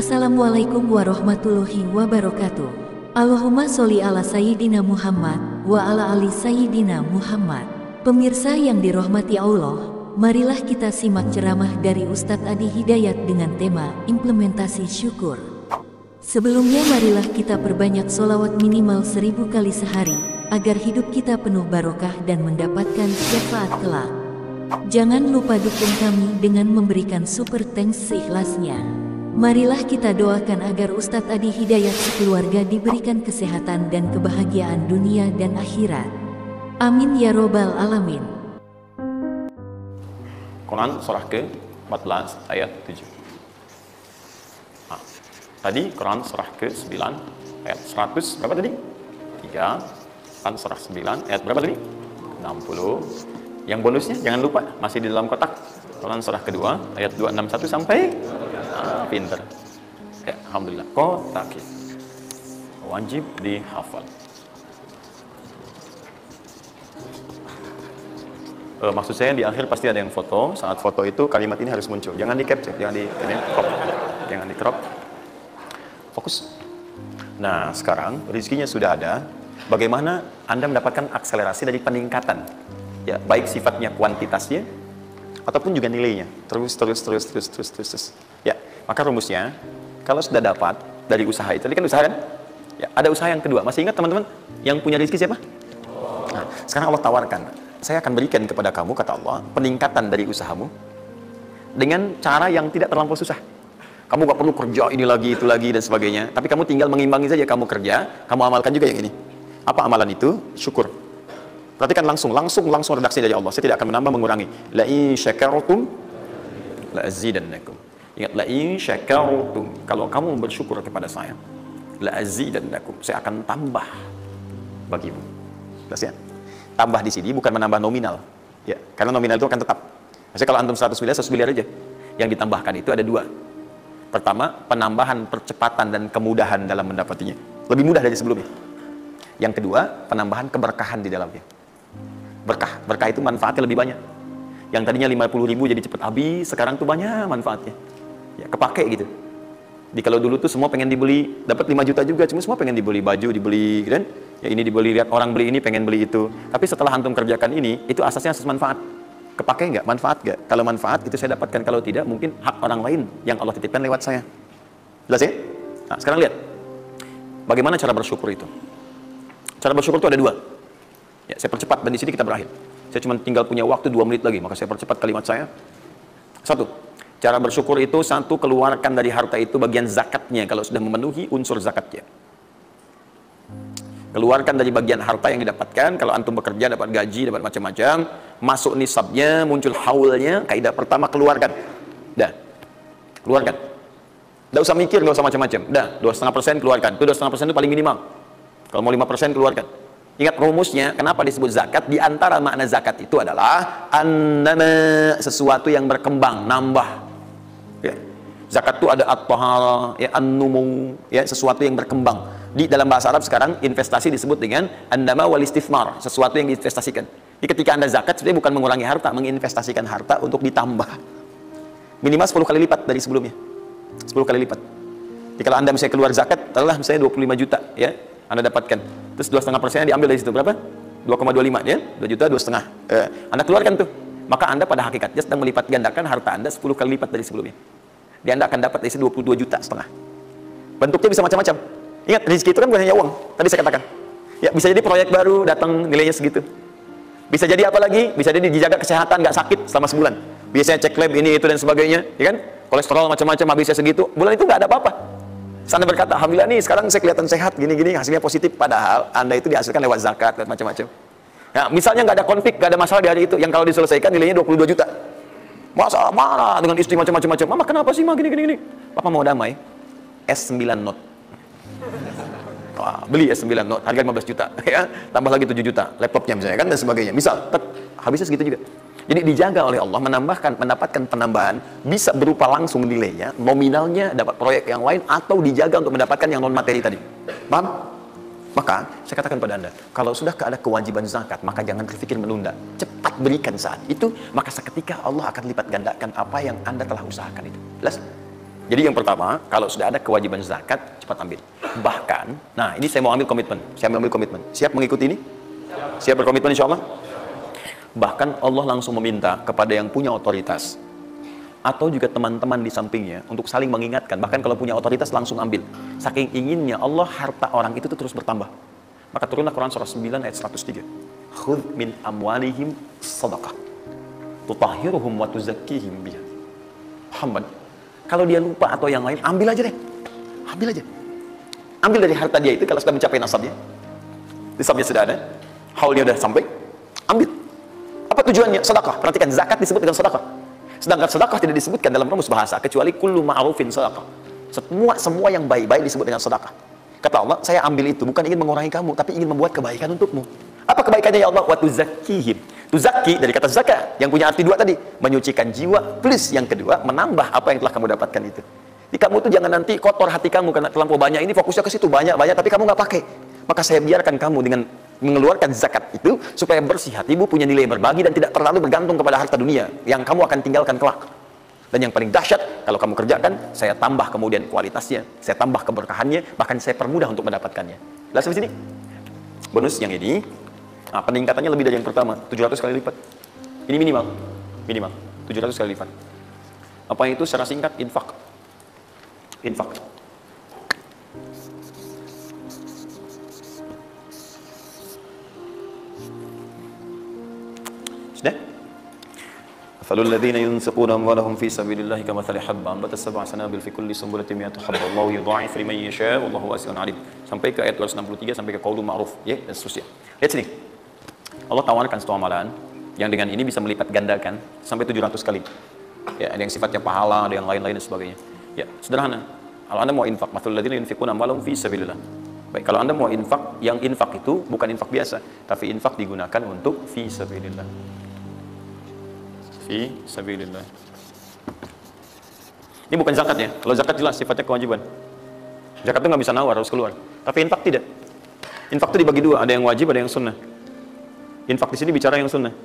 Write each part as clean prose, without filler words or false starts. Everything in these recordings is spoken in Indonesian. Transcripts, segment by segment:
Assalamualaikum warahmatullahi wabarakatuh. Allahumma sholli ala Sayyidina Muhammad wa ala ali Sayyidina Muhammad. Pemirsa yang dirahmati Allah, marilah kita simak ceramah dari Ustadz Adi Hidayat dengan tema implementasi syukur. Sebelumnya marilah kita perbanyak sholawat minimal 1000 kali sehari, agar hidup kita penuh barokah dan mendapatkan syafaat kelak. Jangan lupa dukung kami dengan memberikan super thanks seikhlasnya. Marilah kita doakan agar Ustadz Adi Hidayat sekeluarga diberikan kesehatan dan kebahagiaan dunia dan akhirat. Amin ya robbal alamin. Quran surah ke-14 ayat 7. Tadi Quran surah ke-9 ayat 100 berapa tadi? 3. Quran surah 9 ayat berapa tadi? 60. Yang bonusnya jangan lupa masih di dalam kotak. Quran surah kedua ayat 261 sampai pinter. Ya, alhamdulillah. Kotak wajib dihafal. Maksud saya di akhir pasti ada yang foto. Saat foto itu kalimat ini harus muncul. Jangan di capture, jangan di crop. Jangan di crop. Fokus. Nah, sekarang rezekinya sudah ada. Bagaimana Anda mendapatkan akselerasi dari peningkatan? Ya, baik sifatnya kuantitasnya ataupun juga nilainya. Terus. Ya, maka rumusnya kalau sudah dapat dari usaha itu, tadi kan usaha kan? Ya, ada usaha yang kedua. Masih ingat teman-teman? Yang punya rezeki siapa? Nah, sekarang Allah tawarkan, saya akan berikan kepada kamu, kata Allah, peningkatan dari usahamu dengan cara yang tidak terlampau susah. Kamu gak perlu kerja ini lagi, itu lagi, dan sebagainya. Tapi kamu tinggal mengimbangi saja. Kamu kerja, kamu amalkan juga yang ini. Apa amalan itu? Syukur. Perhatikan langsung redaksi dari Allah. Saya tidak akan menambah, mengurangi. La in syakartum la azidannakum. Ingat, la in syakartum. Kalau kamu bersyukur kepada saya, la azidannakum. Saya akan tambah bagimu. Jelas ya? Tambah di sini bukan menambah nominal. Ya, karena nominal itu akan tetap. Maksudnya kalau antum 100 miliar aja. Yang ditambahkan itu ada dua. Pertama, penambahan percepatan dan kemudahan dalam mendapatinya. Lebih mudah dari sebelumnya. Yang kedua, penambahan keberkahan di dalamnya. Berkah itu manfaatnya lebih banyak. Yang tadinya 50.000 jadi cepat habis, sekarang tuh banyak manfaatnya. Ya, kepake gitu. Di kalau dulu tuh semua pengen dibeli, dapat 5 juta juga, cuma semua pengen dibeli baju, dibeli kan? Ya ini dibeli, lihat orang beli ini pengen beli itu. Tapi setelah antum kerjakan ini, itu asasnya asas manfaat. Kepake nggak? Manfaat nggak? Kalau manfaat itu saya dapatkan, kalau tidak mungkin hak orang lain yang Allah titipkan lewat saya. Jelas ya? Nah, sekarang lihat. Bagaimana cara bersyukur itu? Cara bersyukur itu ada dua. Ya, saya percepat dan di sini kita berakhir. Saya cuma tinggal punya waktu 2 menit lagi, maka saya percepat kalimat saya. 1. Cara bersyukur itu 1, keluarkan dari harta itu bagian zakatnya kalau sudah memenuhi unsur zakatnya. Keluarkan dari bagian harta yang didapatkan. Kalau antum bekerja dapat gaji, dapat macam-macam, masuk nisabnya, muncul haulnya, kaidah pertama keluarkan. Dah. Keluarkan. Tidak usah mikir, nggak usah macam-macam. Dah, 2,5% keluarkan. Itu 2,5% itu paling minimal. Kalau mau 5% keluarkan. Ingat rumusnya, kenapa disebut zakat? Di antara makna zakat itu adalah annama, sesuatu yang berkembang, nambah. Ya. Zakat itu ada at-tahara, ya, an-numu, ya, sesuatu yang berkembang. Di dalam bahasa Arab sekarang investasi disebut dengan annama wal istifmar, sesuatu yang diinvestasikan. Jadi ketika Anda zakat sebenarnya bukan mengurangi harta, menginvestasikan harta untuk ditambah. Minimal 10 kali lipat dari sebelumnya. 10 kali lipat. Jadi kalau Anda misalnya keluar zakat, adalah misalnya 25 juta, ya. Anda dapatkan, terus 2,5% diambil dari situ berapa? 2,25 ya, 2 juta 2,5. Anda keluarkan tuh, maka Anda pada hakikatnya sedang melipat gandakan harta Anda 10 kali lipat dari sebelumnya. Dia Anda akan dapat dari situ 22,5 juta. Bentuknya bisa macam-macam. Ingat, rezeki itu kan bukan hanya uang. Tadi saya katakan, ya bisa jadi proyek baru datang nilainya segitu. Bisa jadi apa lagi? Bisa jadi dijaga kesehatan, nggak sakit selama sebulan. Biasanya cek lab ini itu dan sebagainya, ya kan? Kolesterol macam-macam habisnya segitu. Bulan itu nggak ada apa-apa. Anda berkata, alhamdulillah nih sekarang saya kelihatan sehat, gini-gini, hasilnya positif. Padahal Anda itu dihasilkan lewat zakat, lewat macam-macam. Nah, misalnya nggak ada konflik, nggak ada masalah di hari itu, yang kalau diselesaikan nilainya 22 juta. Masalah marah dengan istri macam-macam. Mama kenapa sih, ma gini-gini? Papa mau damai. S9 Note. Wah, beli S9 Note, harga 15 juta. Ya, tambah lagi 7 juta, laptopnya misalnya kan, dan sebagainya. Misal, habisnya segitu juga. Jadi dijaga oleh Allah, mendapatkan penambahan, bisa berupa langsung nilainya, nominalnya, dapat proyek yang lain, atau dijaga untuk mendapatkan yang non materi tadi. Paham? Maka saya katakan pada Anda, kalau sudah ada kewajiban zakat, maka jangan berpikir menunda. Cepat berikan saat itu, maka seketika Allah akan lipat gandakan apa yang Anda telah usahakan itu. Jelas? Jadi yang pertama, kalau sudah ada kewajiban zakat, cepat ambil. Bahkan, nah ini saya mau ambil komitmen. Saya mau ambil komitmen. Siap mengikuti ini? Siap berkomitmen insya Allah? Bahkan Allah langsung meminta kepada yang punya otoritas atau juga teman-teman di sampingnya untuk saling mengingatkan. Bahkan kalau punya otoritas langsung ambil. Saking inginnya Allah harta orang itu terus bertambah. Maka turunlah Quran surah 9 ayat 103. Khudh min amwalihim sadaqah tutahhiruhum wa tuzakkihim biha. Muhammad, kalau dia lupa atau yang lain, ambil aja deh. Ambil aja. Ambil dari harta dia itu kalau sudah mencapai nasabnya. Nisabnya sudah ada, haulnya sudah sampai, ambil. Apa tujuannya? Sedekah. Perhatikan, zakat disebut dengan sedekah. Sedangkan sedekah tidak disebutkan dalam rumus bahasa kecuali kullu ma'rufin sedekah. Semua yang baik-baik disebut dengan sedekah. Kata Allah, saya ambil itu bukan ingin mengurangi kamu, tapi ingin membuat kebaikan untukmu. Apa kebaikannya ya Allah? Wa tuzakkihim. Tuzakki dari kata zakat yang punya arti dua tadi, menyucikan jiwa, plus yang kedua menambah apa yang telah kamu dapatkan itu. Jadi kamu tuh jangan nanti kotor hati kamu karena terlampau banyak, ini fokusnya ke situ banyak tapi kamu nggak pakai. Maka saya biarkan kamu dengan mengeluarkan zakat itu supaya bersih hatimu, punya nilai berbagi dan tidak terlalu bergantung kepada harta dunia yang kamu akan tinggalkan kelak. Dan yang paling dahsyat, kalau kamu kerjakan, saya tambah kemudian kualitasnya, saya tambah keberkahannya, bahkan saya permudah untuk mendapatkannya. Jelas sampai sini? Bonus yang ini, peningkatannya lebih dari yang pertama, 700 kali lipat. Ini minimal 700 kali lipat. Apa itu secara singkat? Infak. Sudah? Falul ladzina yunfiquna amwalahum fi sabilillahi kamathali habba ambatat sab'a sanabil fi kulli sunbulatin mi'atu habba wallahu yudha'if liman yasha wallahu wasi'un 'alim. Sampai ke ayat 263 sampai ke qaulul ma'ruf, ya, dan seterusnya. Lihat sini. Allah tawarkan satu amalan yang dengan ini bisa melipat gandakan sampai 700 kali. Ya, ada yang sifatnya pahala, ada yang lain-lain dan sebagainya. Ya, sederhana. Kalau Anda mau infak, mathalul ladzina yunfiquna amwalahum fi sabilillah. Baik, kalau Anda mau infak, yang infak itu bukan infak biasa, tapi infak digunakan untuk fi sabilillah. Fi sabilillah. Ini bukan zakat ya. Kalau zakat jelas sifatnya kewajiban. Zakat itu nggak bisa nawar, harus keluar. Tapi infak tidak. Infak itu dibagi dua, ada yang wajib, ada yang sunnah. Infak di sini bicara yang sunnah.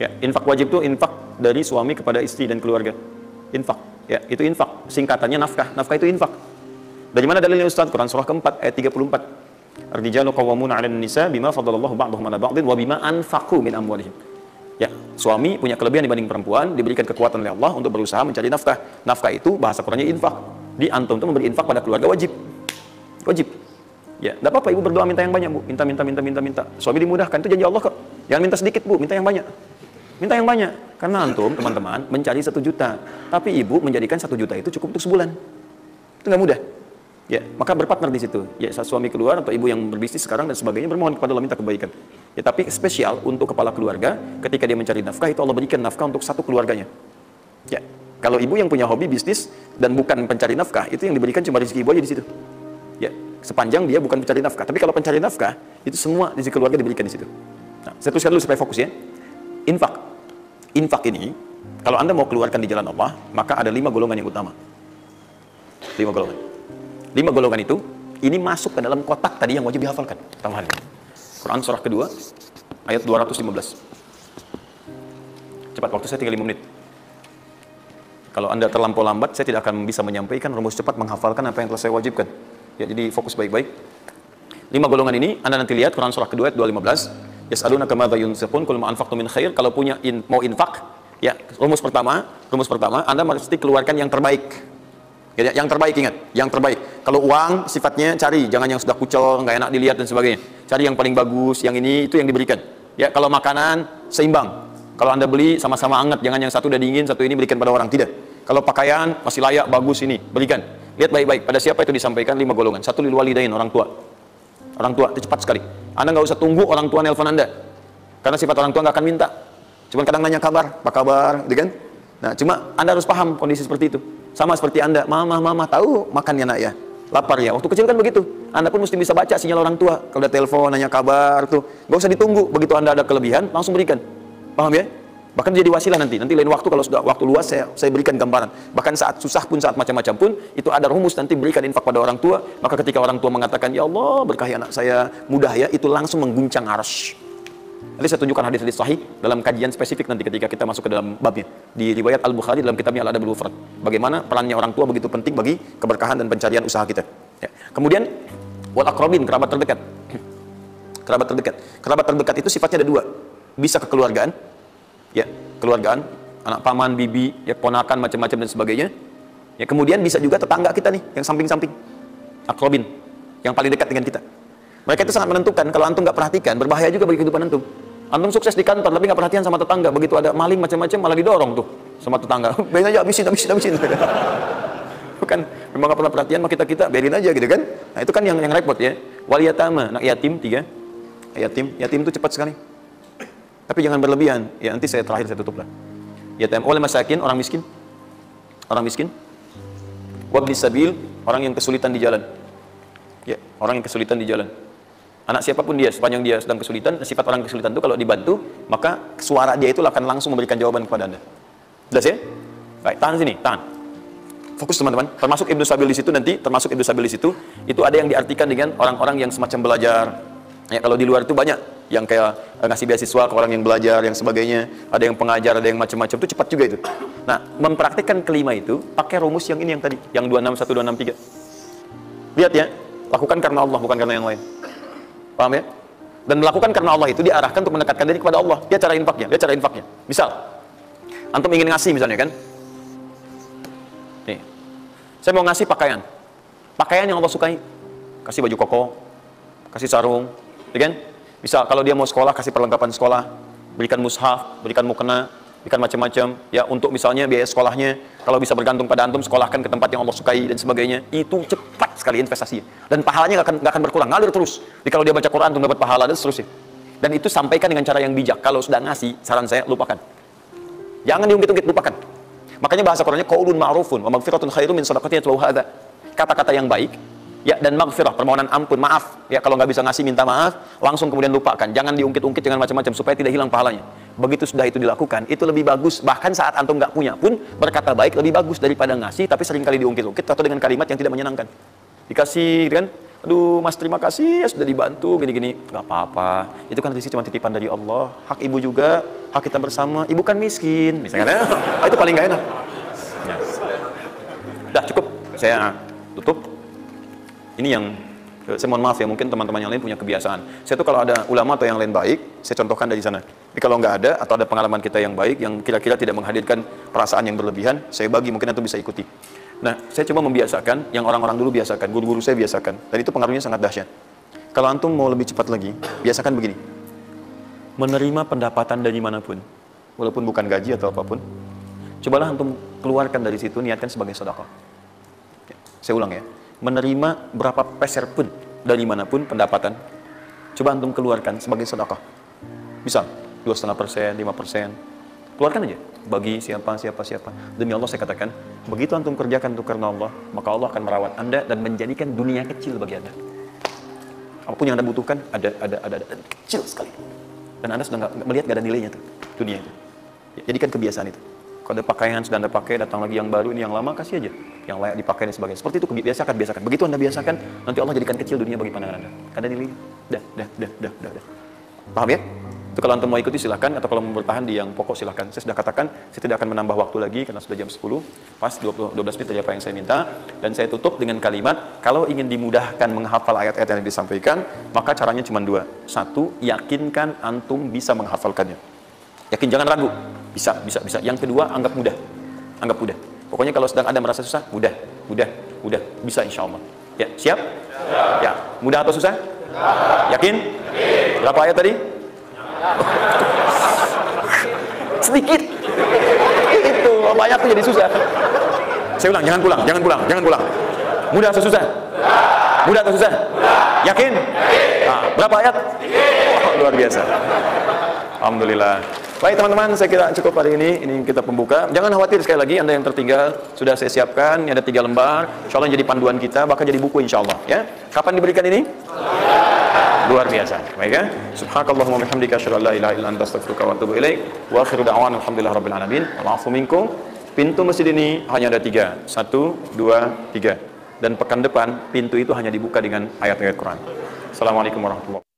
Ya, infak wajib itu infak dari suami kepada istri dan keluarga. Infak, ya, itu infak. Singkatannya nafkah. Nafkah itu infak. Dari mana dalilnya Ustaz? Quran surah keempat ayat 34. Ar-rijalu qawwamuna 'alan nisa bima faddalallahu ba'dahum 'ala ba'din wa bima anfaqu min amwalihim. Ya, suami punya kelebihan dibanding perempuan, diberikan kekuatan oleh Allah untuk berusaha mencari nafkah. Nafkah itu bahasa Qurannya infak. Di antum itu memberi infak pada keluarga wajib. Wajib. Ya, enggak apa-apa ibu berdoa minta yang banyak, Bu. Minta. Suami dimudahkan, itu janji Allah kok. Jangan minta sedikit, Bu, minta yang banyak. Minta yang banyak. Karena antum, teman-teman, mencari 1 juta. Tapi ibu menjadikan 1 juta itu cukup untuk sebulan. Itu nggak mudah. Ya, maka berpartner di situ. Ya, saat suami keluar atau ibu yang berbisnis sekarang dan sebagainya bermohon kepada Allah minta kebaikan. Ya, tapi spesial untuk kepala keluarga, ketika dia mencari nafkah itu Allah berikan nafkah untuk satu keluarganya. Ya, kalau ibu yang punya hobi bisnis dan bukan pencari nafkah, itu yang diberikan cuma rezeki ibu aja di situ. Ya, sepanjang dia bukan pencari nafkah. Tapi kalau pencari nafkah, itu semua rezeki keluarga diberikan di situ. Nah, saya tuliskan dulu supaya fokus ya. Infak. Infak ini, kalau Anda mau keluarkan di jalan Allah, maka ada 5 golongan yang utama. 5 golongan. 5 golongan itu, ini masuk ke dalam kotak tadi yang wajib dihafalkan. Tambahan. Quran surah kedua, ayat 215. Cepat, waktu saya tinggal 5 menit. Kalau Anda terlampau lambat, saya tidak akan bisa menyampaikan rumus cepat menghafalkan apa yang telah saya wajibkan. Ya, jadi fokus baik-baik. 5 golongan ini, Anda nanti lihat Quran surah kedua ayat 215. Yas'alunaka madza yunfiqun qul ma anfaqtum min khair. Kalau punya mau infak, ya, rumus pertama, Anda mesti keluarkan yang terbaik. Ya, yang terbaik, ingat, yang terbaik. Kalau uang sifatnya cari, jangan yang sudah kucel, nggak enak dilihat dan sebagainya. Cari yang paling bagus, yang ini itu yang diberikan. Ya, kalau makanan seimbang. Kalau Anda beli sama-sama anget, jangan yang satu udah dingin, satu ini berikan pada orang, tidak. Kalau pakaian masih layak, bagus ini, berikan. Lihat baik-baik, pada siapa itu disampaikan 5 golongan. 1 lil walidain, orang tua. Orang tua itu cepat sekali. Anda nggak usah tunggu orang tua nelpon Anda. Karena sifat orang tua nggak akan minta. Cuma kadang nanya kabar, apa kabar, gitu kan? Nah, cuma Anda harus paham kondisi seperti itu. Sama seperti Anda, mama tahu makannya nak ya, lapar ya. Waktu kecil kan begitu. Anda pun mesti bisa baca sinyal orang tua. Kalau ada telepon, nanya kabar tuh, nggak usah ditunggu. Begitu Anda ada kelebihan, langsung berikan. Paham ya? Bahkan jadi wasilah nanti lain waktu kalau sudah waktu luas saya berikan gambaran. Bahkan saat susah pun, saat macam-macam pun, itu ada rumus nanti berikan infak pada orang tua. Maka ketika orang tua mengatakan, ya Allah berkahi anak saya mudah ya, itu langsung mengguncang arsy. Nanti saya tunjukkan hadis-hadis sahih dalam kajian spesifik nanti ketika kita masuk ke dalam babnya. Di riwayat Al-Bukhari dalam kitabnya Al-Adabul Mufrad. Bagaimana perannya orang tua begitu penting bagi keberkahan dan pencarian usaha kita. Ya. Kemudian, wal aqrabin, kerabat terdekat. Kerabat terdekat. Kerabat terdekat itu sifatnya ada dua. Bisa kekeluargaan, ya, keluargaan, anak paman, bibi, ya, ponakan, macam-macam dan sebagainya. Ya, kemudian bisa juga tetangga kita nih, yang samping-samping. Aqrabin, yang paling dekat dengan kita. Mereka itu sangat menentukan. Kalau antum nggak perhatikan, berbahaya juga bagi kehidupan antum. Antum sukses di kantor, tapi nggak perhatian sama tetangga. Begitu ada maling macam-macam, malah didorong tuh sama tetangga. Biarin aja, habisin. Bukan, memang nggak pernah perhatian sama kita, biarin aja gitu kan. Nah itu kan yang repot ya. Wal yatama, anak yatim 3. Yatim itu cepat sekali. Tapi jangan berlebihan. Ya nanti saya terakhir saya tutup lah. Yatim, wal masakin, orang miskin. Wabni sabil, orang yang kesulitan di jalan. Ya, orang yang kesulitan di jalan. Anak siapapun dia, sepanjang dia sedang kesulitan, sifat orang kesulitan itu kalau dibantu, maka suara dia itu akan langsung memberikan jawaban kepada Anda. Jelas ya? Baik, tahan sini, tahan. Fokus teman-teman. Termasuk Ibnu Sabil di situ nanti, itu ada yang diartikan dengan orang-orang yang semacam belajar. Ya, kalau di luar itu banyak yang kayak ngasih beasiswa ke orang yang belajar, yang sebagainya. Ada yang pengajar, ada yang macam-macam, itu cepat juga itu. Nah, mempraktikkan kelima itu pakai rumus yang ini yang tadi, yang 261 263. Lihat ya, lakukan karena Allah, bukan karena yang lain. Paham ya? Dan melakukan karena Allah itu diarahkan untuk mendekatkan diri kepada Allah. Dia cara infaknya. Misal, antum ingin ngasih misalnya kan? Nih, saya mau ngasih pakaian yang Allah sukai. Kasih baju koko, kasih sarung, ya kan? Misal kalau dia mau sekolah, kasih perlengkapan sekolah, berikan mushaf, berikan mukena, berikan macam-macam. Ya untuk misalnya biaya sekolahnya, kalau bisa bergantung pada antum, sekolahkan ke tempat yang Allah sukai dan sebagainya. Itu cepat sekali investasinya. Dan pahalanya nggak akan berkurang, ngalir terus. Jadi kalau dia baca Quran, antum dapat pahala dan seterusnya. Dan itu sampaikan dengan cara yang bijak. Kalau sudah ngasih, saran saya lupakan. Jangan diungkit-ungkit, lupakan. Makanya bahasa Qurannya qaulun ma'rufun wa maghfiratun khairum min shadaqatin yatluha hadza. Kata-kata yang baik, ya, dan maghfirah, permohonan ampun, maaf. Ya, kalau nggak bisa ngasih minta maaf, langsung kemudian lupakan. Jangan diungkit-ungkit, jangan macam-macam supaya tidak hilang pahalanya. Begitu sudah itu dilakukan, itu lebih bagus. Bahkan saat antum nggak punya pun berkata baik lebih bagus daripada ngasih tapi seringkali diungkit-ungkit atau dengan kalimat yang tidak menyenangkan. Dikasih gitu kan, aduh mas terima kasih ya sudah dibantu gini-gini, nggak apa-apa. Itu kan rezeki cuma titipan dari Allah. Hak ibu juga, hak kita bersama. Ibu kan miskin, misalnya. Itu paling nggak enak. Ya. Dah cukup, saya tutup. Ini yang saya mohon maaf ya, mungkin teman-teman yang lain punya kebiasaan. Saya tuh kalau ada ulama atau yang lain baik, saya contohkan dari sana. Tapi kalau nggak ada, atau ada pengalaman kita yang baik, yang kira-kira tidak menghadirkan perasaan yang berlebihan, saya bagi, mungkin antum bisa ikuti. Nah, saya coba membiasakan, yang orang-orang dulu biasakan, guru-guru saya biasakan, dan itu pengaruhnya sangat dahsyat. Kalau antum mau lebih cepat lagi, biasakan begini. Menerima pendapatan dari manapun, walaupun bukan gaji atau apapun, cobalah antum keluarkan dari situ, niatkan sebagai sedekah. Saya ulang ya. Menerima berapa peser pun dari manapun pendapatan, coba antum keluarkan sebagai sedekah. Misal 2,5%, 5%, keluarkan aja. Bagi siapa. Demi Allah saya katakan, begitu antum kerjakan itu karena Allah, maka Allah akan merawat anda dan menjadikan dunia kecil bagi anda. Apapun yang anda butuhkan, ada kecil sekali. Dan anda sudah nggak melihat, nggak ada nilainya tuh dunia itu. Jadikan kebiasaan itu. Kalau ada pakaian sudah anda pakai, datang lagi yang baru, ini yang lama kasih aja, yang layak dipakai dan sebagainya. Seperti itu biasakan. Begitu anda biasakan, nanti Allah jadikan kecil dunia bagi pandangan anda. Ada nilainya. Dah. Paham ya? Itu kalau antum mau ikuti silahkan, atau kalau mau bertahan di yang pokok silahkan. Saya sudah katakan, saya tidak akan menambah waktu lagi karena sudah jam 10, pas 12 menit dari apa yang saya minta. Dan saya tutup dengan kalimat, kalau ingin dimudahkan menghafal ayat-ayat yang disampaikan, maka caranya cuma dua. Satu, yakinkan antum bisa menghafalkannya. Yakin, jangan ragu. Bisa. Yang kedua, anggap mudah. Pokoknya kalau sedang ada merasa susah, mudah. Bisa insya Allah. Ya, siap? Ya, mudah atau susah? Yakin? Berapa ayat tadi? Sedikit. Itu, banyak tuh jadi susah. Saya ulang, jangan pulang. Mudah atau susah? Yakin? Nah, berapa ayat? Oh, luar biasa. Alhamdulillah. Baik teman-teman, saya kira cukup hari ini kita pembuka. Jangan khawatir sekali lagi, Anda yang tertinggal sudah saya siapkan. Ini ada 3 lembar. Insya Allah jadi panduan kita, bahkan jadi buku insya Allah. Ya. Kapan diberikan ini? Luar biasa. Baik ya. Subhanakallahumma bihamdika asyhadu an la ilaha illa anta astaghfiruka wa atubu ilaik. Wa akhiru da'wana alhamdulillahirabbil alamin. Wa'afu minkum. Pintu masjid ini hanya ada 3. 1, 2, 3. Dan pekan depan pintu itu hanya dibuka dengan ayat-ayat Quran. Assalamualaikum warahmatullahi wabarakatuh.